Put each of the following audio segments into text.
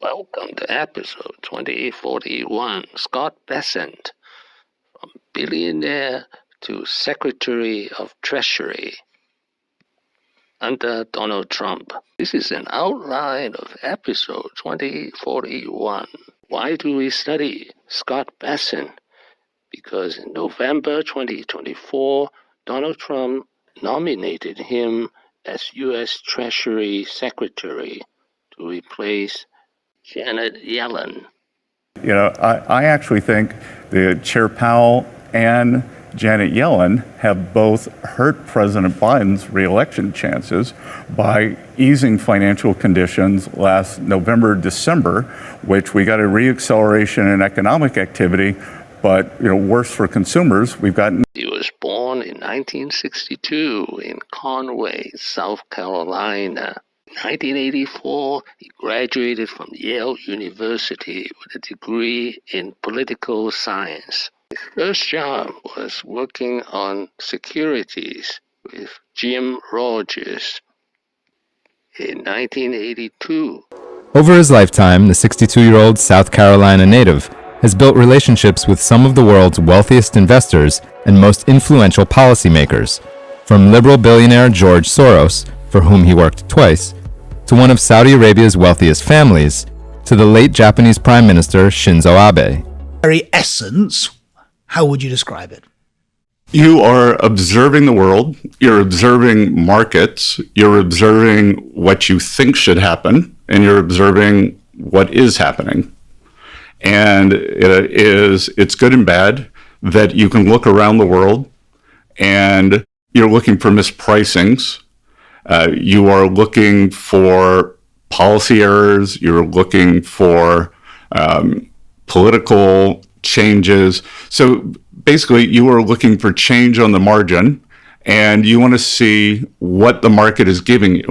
Welcome to episode 2041. Scott Bessent, from Billionaire to Secretary of Treasury under Donald Trump. This is an outline of episode 2041. Why do we study Scott Bessent? Because in November 2024, Donald Trump nominated him as U.S. Treasury Secretary to replace Janet Yellen. You know, I actually think the Chair Powell and Janet Yellen have both hurt President Biden's reelection chances by easing financial conditions last November, December, which we got a reacceleration in economic activity, but worse for consumers. We've gotten. He was born in 1962 in Conway, South Carolina. In 1984, he graduated from Yale University with a degree in political science. His first job was working on securities with Jim Rogers in 1982. Over his lifetime, the 62-year-old South Carolina native has built relationships with some of the world's wealthiest investors and most influential policymakers, from liberal billionaire George Soros, for whom he worked twice, to one of Saudi Arabia's wealthiest families, to the late Japanese Prime Minister Shinzo Abe. Very essence, how would you describe it? You are observing the world, you're observing markets, you're observing what you think should happen, and you're observing what is happening. And it's good and bad that you can look around the world and you're looking for mispricings. You are looking for policy errors. You're looking for political changes. So basically, you are looking for change on the margin, and you want to see what the market is giving you.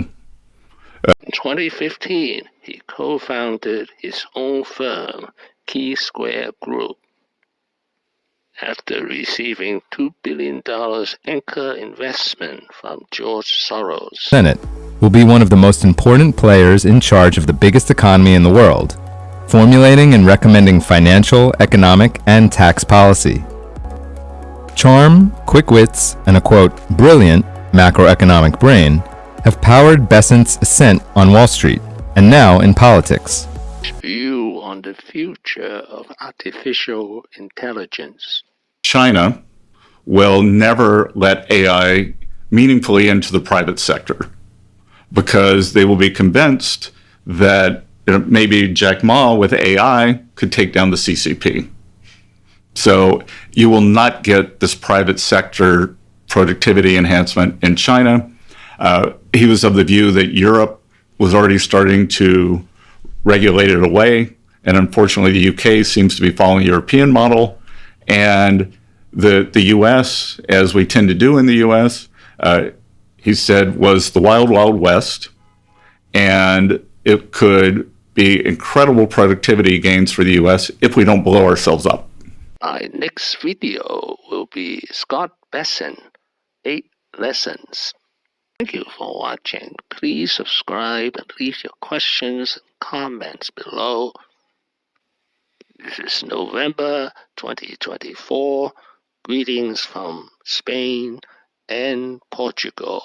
In 2015, he co-founded his own firm, Key Square Group, after receiving $2 billion anchor investment from George Soros. Senate will be one of the most important players in charge of the biggest economy in the world, formulating and recommending financial, economic, and tax policy. Charm, quick wits, and a quote, brilliant macroeconomic brain have powered Bessent's ascent on Wall Street and now in politics. View on the future of artificial intelligence. China will never let AI meaningfully into the private sector because they will be convinced that maybe Jack Ma with AI could take down the CCP. So you will not get this private sector productivity enhancement in China. He was of the view that Europe was already starting to regulate it away. And unfortunately, the UK seems to be following the European model. And the US, as we tend to do in the US, he said was the wild, wild west. And it could be incredible productivity gains for the US if we don't blow ourselves up. My next video will be Scott Bessent, 8 Lessons. Thank you for watching. Please subscribe and leave your questions and comments below. This is November 2024. Greetings from Spain and Portugal.